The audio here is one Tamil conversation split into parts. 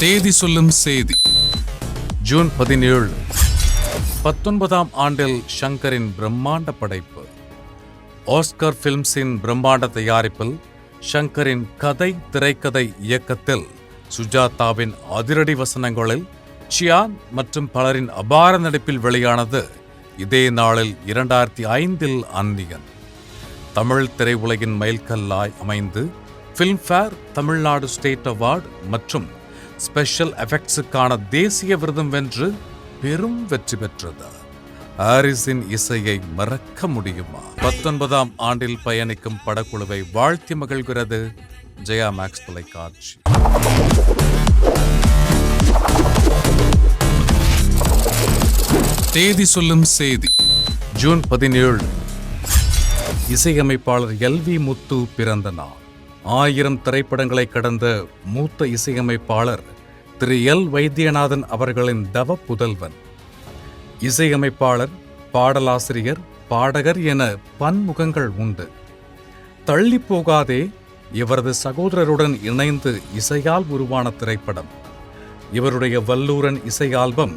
தேதி சொல்லும் செய்தி. ஜூன் 17. 19ஆம் ஆண்டில் ஷங்கரின் பிரம்மாண்ட படைப்பு. ஆஸ்கர் பிலிம்ஸின் பிரம்மாண்ட தயாரிப்பில் ஷங்கரின் கதை திரைக்கதை இயக்கத்தில் சுஜாதாவின் அதிரடி வசனங்களில் சியான் மற்றும் பலரின் அபார நடிப்பில் வெளியானது இதே நாளில் 2005 அந்நியன். தமிழ் திரையுலகின் மைல்கல்லாய் அமைந்து ஃபிலிம்ஃபேர் தமிழ்நாடு ஸ்டேட் அவார்டு மற்றும் ஸ்பெஷல் எஃபெக்ட்ஸுக்கான தேசிய விருதும் வென்று பெரும் வெற்றி பெற்றது. ஹாரிஸின் இசையை மறக்க முடியுமா? 19ஆம் ஆண்டில் பயணிக்கும் படக்குழுவை வாழ்த்தி மகிழ்கிறது ஜெயா மேக்ஸ் தொலைக்காட்சி. தேதி சொல்லும் செய்தி. ஜூன் 17. இசையமைப்பாளர் எல்.வி. முத்து பிறந்த நாள். 1000 திரைப்படங்களை கடந்த மூத்த இசையமைப்பாளர் திரு எல். வைத்தியநாதன் அவர்களின் தவ புதல்வன். இசையமைப்பாளர், பாடலாசிரியர், பாடகர் என பன்முகங்கள் உண்டு. தள்ளி போகாதே இவரது சகோதரருடன் இணைந்து இசையால் உருவான திரைப்படம். இவருடைய வல்லூரன் இசை ஆல்பம்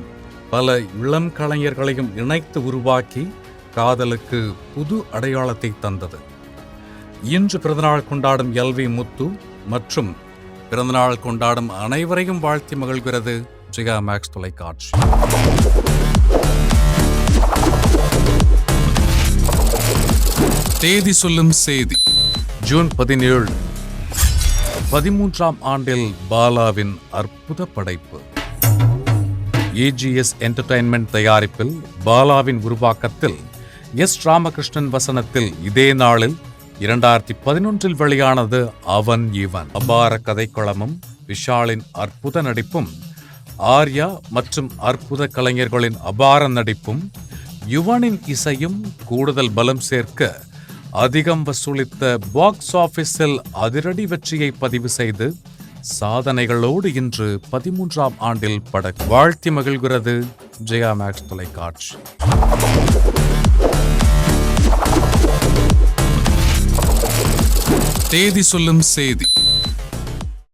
பல இளம் கலைஞர்களையும் இணைத்து உருவாக்கி காதலுக்கு புது அடையாளத்தை தந்தது. இன்று பிறந்தநாள் கொண்டாடும் எல்.வி. முத்து மற்றும் பிறந்தநாள் கொண்டாடும் அனைவரையும் வாழ்த்தி மகிழ்கிறது ஜெயா மேக்ஸ் தொலைக்காட்சி. தேதி சொல்லும் செய்தி. ஜூன் 17. 13ஆம் ஆண்டில் பாலாவின் அற்புத படைப்பு. ஏஜிஎஸ் என்டர்டைன்மெண்ட் தயாரிப்பில் பாலாவின் உருவாக்கத்தில் எஸ். ராமகிருஷ்ணன் வசனத்தில் இதே நாளில் 2011 வெளியானது அவன் இவன். அபார கதைக்களமும் விஷாலின் அற்புத நடிப்பும் ஆர்யா மற்றும் அற்புத கலைஞர்களின் அபார நடிப்பும் யுவனின் இசையும் கூடுதல் பலம் சேர்க்க அதிகம் வசூலித்த பாக்ஸ் ஆபீஸில் அதிரடி வெற்றியை பதிவு செய்து சாதனைகளோடு இன்று 13ஆம் ஆண்டில் பட வாழ்த்தி மகிழ்கிறது ஜெயா மேக்ஸ் தொலைக்காட்சி. தேதி சொல்லும் செய்தி.